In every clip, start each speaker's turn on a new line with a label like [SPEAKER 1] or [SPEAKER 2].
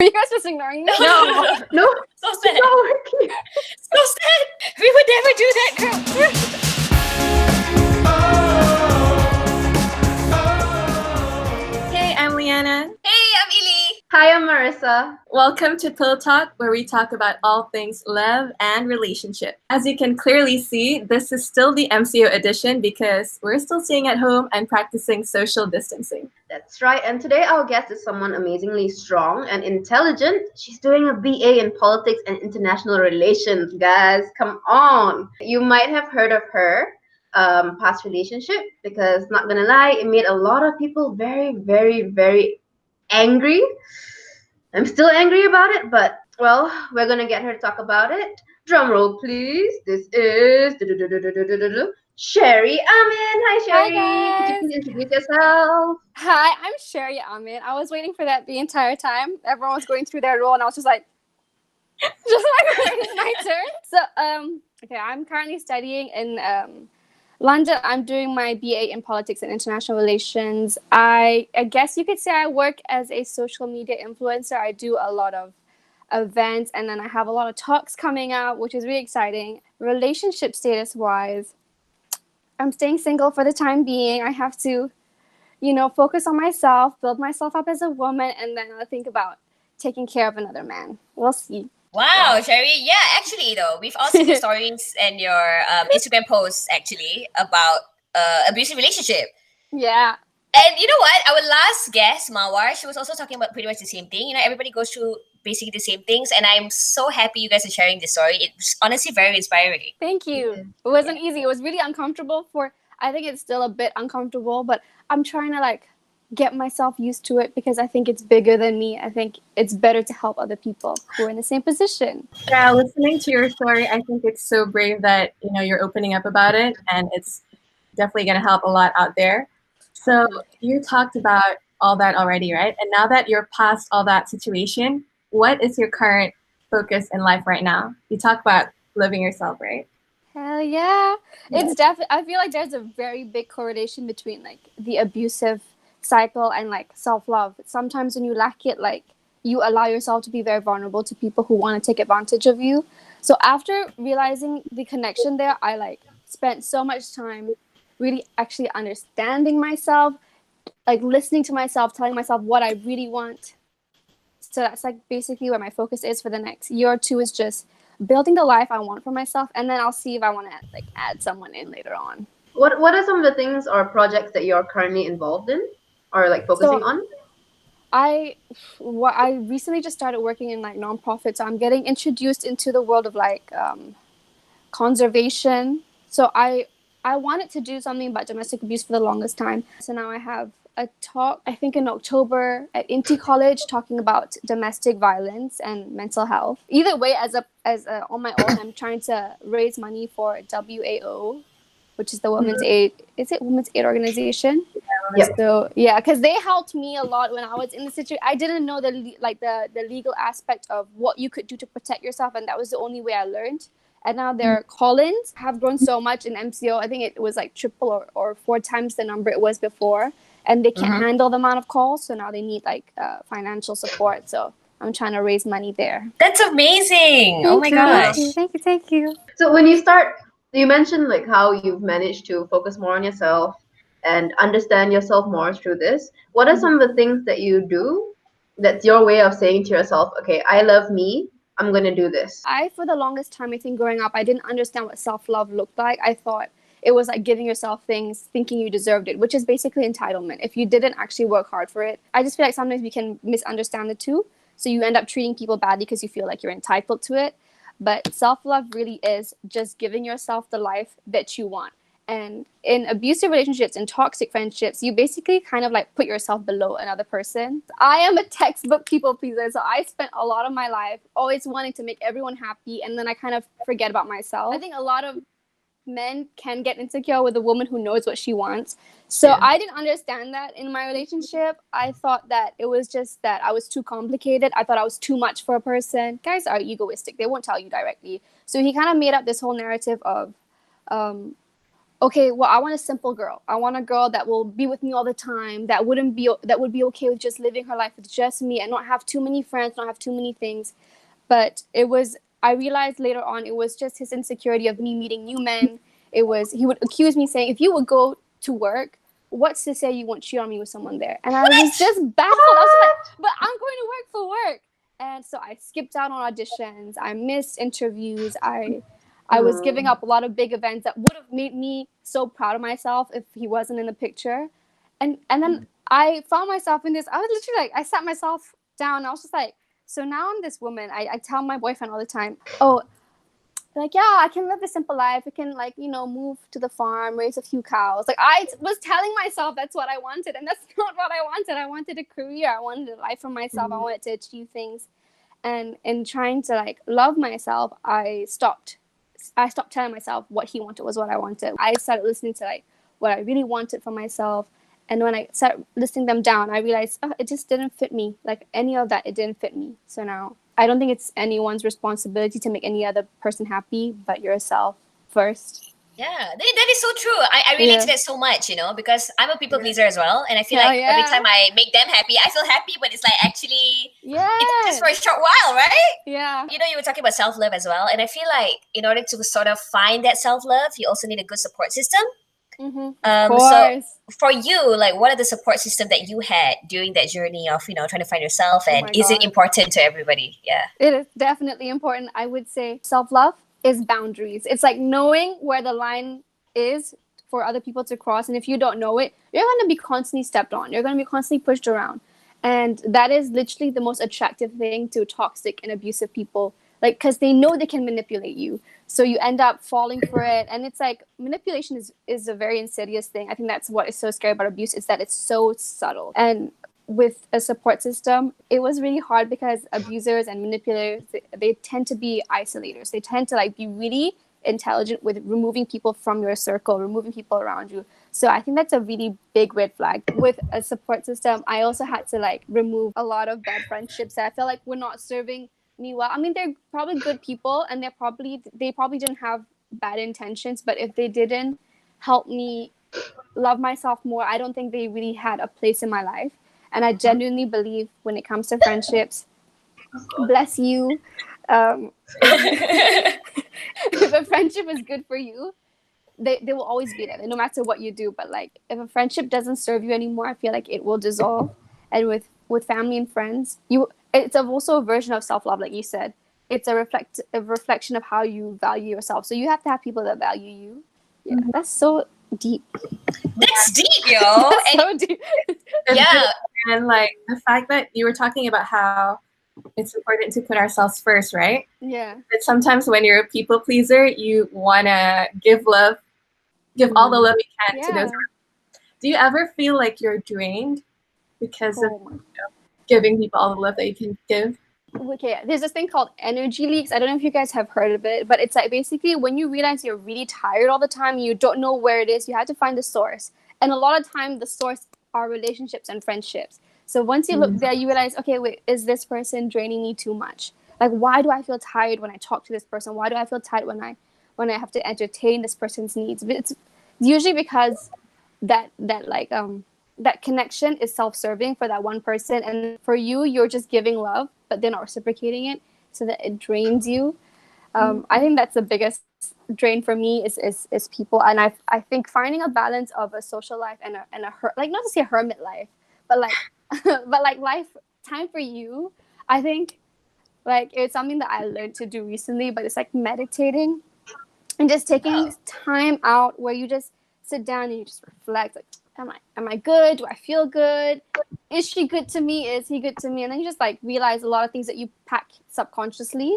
[SPEAKER 1] You guys just ignoring me?
[SPEAKER 2] No.
[SPEAKER 3] No,
[SPEAKER 2] So
[SPEAKER 3] it's
[SPEAKER 2] sad.
[SPEAKER 3] not working.
[SPEAKER 2] So sad. We would never do that, girl.
[SPEAKER 4] Hey, I'm Leanna.
[SPEAKER 2] Hey, I'm Ili.
[SPEAKER 3] Hi, I'm Marissa.
[SPEAKER 4] Welcome to Pillow Talk, where we talk about all things love and relationship. As you can clearly see, this is still the MCO edition because we're still staying at home and practicing social distancing.
[SPEAKER 3] That's right. And today our guest is someone amazingly strong and intelligent. She's doing a BA in politics and international relations, guys. Come on. You might have heard of her past relationship because, not gonna lie, it made a lot of people very, very, very angry. I'm still angry about it, but well, we're gonna get her to talk about it. Drum roll, please. This is Sherry Amin. Hi, Sherry.
[SPEAKER 1] guys.
[SPEAKER 3] Could you please introduce yourself?
[SPEAKER 1] Hi, I'm Sherry Amin. I was waiting for that the entire time. Everyone was going through their role, and I was just like waiting my turn. So, okay, I'm currently studying in London. I'm doing my BA in politics and international relations. I guess you could say I work as a social media influencer. I do a lot of events, and then I have a lot of talks coming out, which is really exciting. Relationship status wise, I'm staying single for the time being. I have to, focus on myself, build myself up as a woman, and then I'll think about taking care of another man. We'll see.
[SPEAKER 2] Wow, Sherry. Yeah, actually, though, we've all seen your stories and your Instagram posts actually about abusive relationship.
[SPEAKER 1] Yeah.
[SPEAKER 2] And you know what? Our last guest, Mawar, she was also talking about pretty much the same thing. You know, everybody goes through basically the same things, and I'm so happy you guys are sharing this story. It's honestly very inspiring.
[SPEAKER 1] Thank you. It wasn't easy. It was really uncomfortable I think it's still a bit uncomfortable, but I'm trying to get myself used to it because I think it's bigger than me. I think it's better to help other people who are in the same position.
[SPEAKER 4] Yeah, listening to your story, I think it's so brave that you're opening up about it, and it's definitely going to help a lot out there. So you talked about all that already, right? And now that you're past all that situation, what is your current focus in life right now? You talk about loving yourself, right?
[SPEAKER 1] Hell yeah. It's definitely, I feel like there's a very big correlation between the abusive cycle and self-love. Sometimes when you lack it, you allow yourself to be very vulnerable to people who want to take advantage of you. So after realizing the connection there, I spent so much time really actually understanding myself, listening to myself, telling myself what I really want. So that's basically where my focus is for the next year or two, is just building the life I want for myself, and then I'll see if I want to add someone in later on.
[SPEAKER 3] What are some of the things or projects that you're currently involved in or focusing on?
[SPEAKER 1] I recently just started working in nonprofits. So I'm getting introduced into the world of conservation. So I wanted to do something about domestic abuse for the longest time. So now I have a talk, I think in October at Inti College, talking about domestic violence and mental health. Either way, as on my own, I'm trying to raise money for WAO, which is the Women's Aid. Is it Women's Aid Organization?
[SPEAKER 3] Yep.
[SPEAKER 1] So yeah, because they helped me a lot when I was in the situation. I didn't know the legal aspect of what you could do to protect yourself, and that was the only way I learned. And now their call-ins have grown so much in MCO. I think it was triple or 4 times the number it was before. And they can't handle the amount of calls, so now they need financial support. So I'm trying to raise money there.
[SPEAKER 2] That's amazing. Oh my gosh.
[SPEAKER 1] Thank you.
[SPEAKER 3] So when you mentioned how you've managed to focus more on yourself and understand yourself more through this. What are some of the things that you do that's your way of saying to yourself, okay, I love me, I'm going to do this?
[SPEAKER 1] For the longest time, I think growing up, I didn't understand what self-love looked like. I thought it was giving yourself things, thinking you deserved it, which is basically entitlement. If you didn't actually work hard for it, I just feel like sometimes we can misunderstand the two. So you end up treating people badly because you feel like you're entitled to it. But self-love really is just giving yourself the life that you want. And in abusive relationships and toxic friendships, you basically kind of put yourself below another person. I am a textbook people pleaser, so I spent a lot of my life always wanting to make everyone happy, and then I kind of forget about myself. I think a lot of men can get insecure with a woman who knows what she wants. So I didn't understand that in my relationship. I thought that it was just that I was too complicated. I thought I was too much for a person. Guys are egoistic. They won't tell you directly. So he kind of made up this whole narrative of okay, well, I want a simple girl. I want a girl that will be with me all the time, that would be okay with just living her life with just me and not have too many friends, not have too many things. But I realized later on it was just his insecurity of me meeting new men. He would accuse me saying, if you would go to work, what's to say you won't cheat on me with someone there? And I was just baffled. I was like, but I'm going to work for work. And so I skipped out on auditions. I missed interviews. I was giving up a lot of big events that would have made me so proud of myself if he wasn't in the picture. And then I found myself in this, I was literally like, I sat myself down. I was just like, so now I'm this woman. I tell my boyfriend all the time, oh, like, yeah, I can live a simple life. I can, like, move to the farm, raise a few cows. Like, I was telling myself that's what I wanted, and that's not what I wanted. I wanted a career. I wanted a life for myself. I wanted to achieve things. And in trying to, like, love myself, I stopped telling myself what he wanted was what I wanted. I started listening to, like, what I really wanted for myself. And when I started listing them down, I realized it just didn't fit me. Like, any of that, it didn't fit me. So now I don't think it's anyone's responsibility to make any other person happy but yourself first.
[SPEAKER 2] Yeah, that is so true. I relate to that so much, because I'm a people pleaser as well. And I feel like every time I make them happy, I feel happy, but it's like actually, it's just for a short while, right?
[SPEAKER 1] Yeah.
[SPEAKER 2] You were talking about self-love as well. And I feel like in order to sort of find that self-love, you also need a good support system. So for you, like, what are the support system that you had during that journey of, trying to find yourself, and is it important to everybody? Yeah.
[SPEAKER 1] It is definitely important. I would say self-love is boundaries. It's like knowing where the line is for other people to cross. And if you don't know it, you're going to be constantly stepped on. You're going to be constantly pushed around. And that is literally the most attractive thing to toxic and abusive people. Like, because they know they can manipulate you. So you end up falling for it. And it's like manipulation is a very insidious thing. I think that's what is so scary about abuse, is that it's so subtle. And with a support system, it was really hard because abusers and manipulators, they tend to be isolators. They tend to, like, be really intelligent with removing people from your circle, removing people around you. So I think that's a really big red flag. With a support system, I also had to, like, remove a lot of bad friendships that I felt like were not serving me well. I mean, they're probably good people, and they probably didn't have bad intentions, but if they didn't help me love myself more, I don't think they really had a place in my life. And I genuinely believe when it comes to friendships, bless you, if a friendship is good for you, they will always be there, no matter what you do. But, like, if a friendship doesn't serve you anymore, I feel like it will dissolve. And with family and friends, it's also a version of self-love, like you said. It's a reflection of how you value yourself. So you have to have people that value you. Yeah, that's so deep.
[SPEAKER 2] That's deep, yo.
[SPEAKER 1] So deep.
[SPEAKER 2] Yeah.
[SPEAKER 4] And, like, the fact that you were talking about how it's important to put ourselves first, right?
[SPEAKER 1] Yeah.
[SPEAKER 4] But sometimes when you're a people pleaser, you want to give all the love you can to those. Do you ever feel like you're drained because of giving people all the love that you can give?
[SPEAKER 1] Okay, there's this thing called energy leaks. I don't know if you guys have heard of it, but it's like basically when you realize you're really tired all the time, you don't know where it is, you have to find the source. And a lot of time the source are relationships and friendships. So once you look there, you realize, okay, wait, is this person draining me too much? Like, why do I feel tired when I talk to this person? Why do I feel tired when I have to entertain this person's needs? But it's usually because that connection is self-serving for that one person, and for you, you're just giving love, but they're not reciprocating it, so that it drains you. I think that's the biggest drain for me is people, and I think finding a balance of a social life and a like, not to say a hermit life, but like but like life time for you. I think, like, it's something that I learned to do recently, but it's like meditating and just taking time out where you just sit down and you just reflect, like, am I good? Do I feel good? Is she good to me? Is he good to me? And then you just, like, realize a lot of things that you pack subconsciously.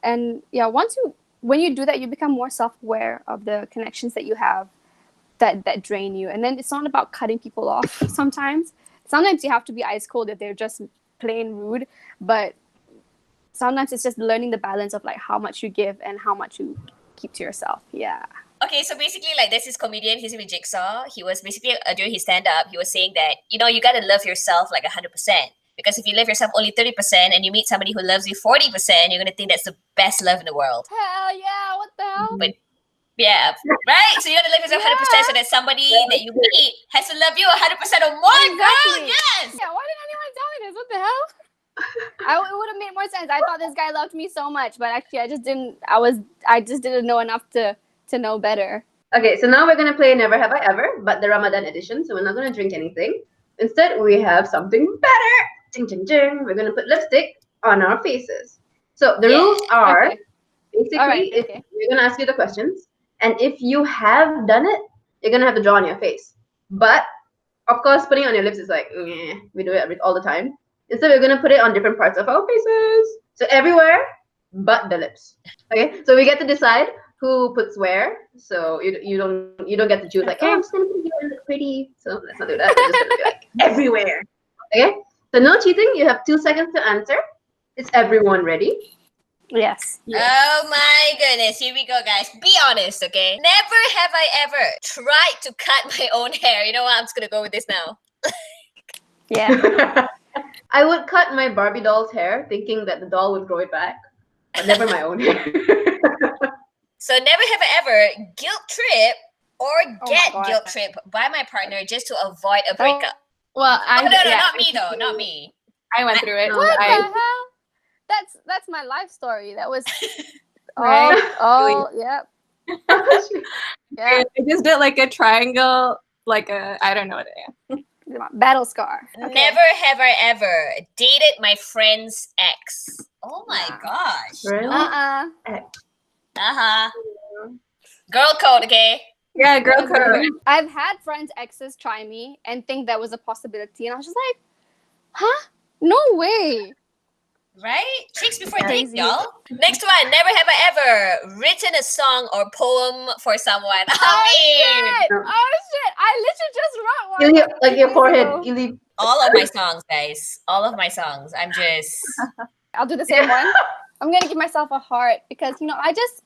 [SPEAKER 1] And yeah, when you do that, you become more self-aware of the connections that you have that drain you. And then it's not about cutting people off. Sometimes you have to be ice cold if they're just plain rude, but sometimes it's just learning the balance of, like, how much you give and how much you keep to yourself. Yeah.
[SPEAKER 2] Okay, so basically, like, there's this comedian, his name is Jigsaw. He was basically, during his stand-up, he was saying that, you gotta love yourself like 100%. Because if you love yourself only 30% and you meet somebody who loves you 40%, you're gonna think that's the best love in the world.
[SPEAKER 1] Hell yeah, what the hell?
[SPEAKER 2] But Yeah, right? So you gotta love yourself 100% so that somebody that you meet has to love you 100% or more, girl. Yes!
[SPEAKER 1] Yeah, why didn't anyone tell me this? What the hell? It would have made more sense. I thought this guy loved me so much, but actually I just didn't know enough to know better.
[SPEAKER 3] Okay, so now we're gonna play Never Have I Ever, but the Ramadan edition, so we're not gonna drink anything. Instead, we have something better. Ding, ding, ding. We're gonna put lipstick on our faces. So the rules are basically we're gonna ask you the questions, and if you have done it, you're gonna have to draw on your face. But of course, putting it on your lips is like we do it all the time. Instead, we're gonna put it on different parts of our faces. So everywhere but the lips. Okay, so we get to decide who puts where. So you don't get to choose like, oh, I'm just gonna put here and look pretty. So let's not do that. We're just gonna be like everywhere. Okay. So no cheating. You have 2 seconds to answer. Is everyone ready?
[SPEAKER 1] Yes.
[SPEAKER 2] Oh my goodness. Here we go, guys. Be honest, okay? Never have I ever tried to cut my own hair. You know what? I'm just gonna go with this now.
[SPEAKER 1] Yeah.
[SPEAKER 3] I would cut my Barbie doll's hair, thinking that the doll would grow it back, but never my own hair.
[SPEAKER 2] So never have I ever guilt trip or get guilt trip by my partner just to avoid a breakup.
[SPEAKER 4] Well,
[SPEAKER 2] not me though. Not me.
[SPEAKER 4] I went through it.
[SPEAKER 1] What the hell? That's my life story. That was yep.
[SPEAKER 4] Yeah. I just did like a triangle, like I don't know what it is.
[SPEAKER 1] Battle scar.
[SPEAKER 2] Okay. Never have I ever dated my friend's ex. Oh my gosh.
[SPEAKER 3] Really?
[SPEAKER 2] Girl code, okay?
[SPEAKER 4] Yeah, girl code.
[SPEAKER 1] I've had friends' exes try me and think that was a possibility, and I was just like, huh? No way.
[SPEAKER 2] Right? Tricks before dates, y'all. Next one. Never have I ever written a song or poem for someone.
[SPEAKER 1] Shit! I literally just wrote one.
[SPEAKER 3] You leave, like your forehead. You leave.
[SPEAKER 2] All of my songs, guys. All of my songs.
[SPEAKER 1] I'll do the same one. I'm gonna give myself a heart because I just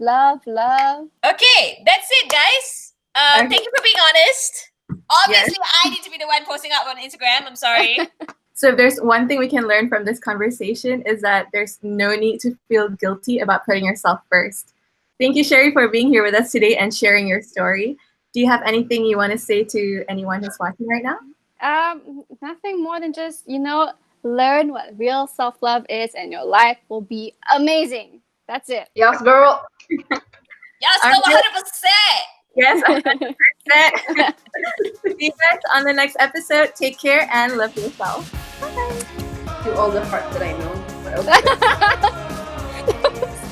[SPEAKER 1] love.
[SPEAKER 2] Okay, that's it, guys. Thank you for being honest. Obviously, I need to be the one posting up on Instagram. I'm sorry.
[SPEAKER 4] So if there's one thing we can learn from this conversation is that there's no need to feel guilty about putting yourself first. Thank you, Sherry, for being here with us today and sharing your story. Do you have anything you want to say to anyone who's watching right now?
[SPEAKER 1] Nothing more than just, learn what real self-love is and your life will be amazing. That's it.
[SPEAKER 3] Yes, girl.
[SPEAKER 2] Yes, girl, 100%.
[SPEAKER 4] Yes, 100%. See you guys on the next episode. Take care and love yourself. Bye.
[SPEAKER 3] Do all the parts that I know.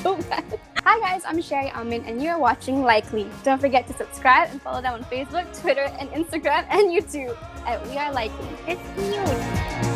[SPEAKER 1] So bad. Hi guys, I'm Sherry Amin and you're watching Likely. Don't forget to subscribe and follow them on Facebook, Twitter, and Instagram and YouTube at We Are Likely. It's you.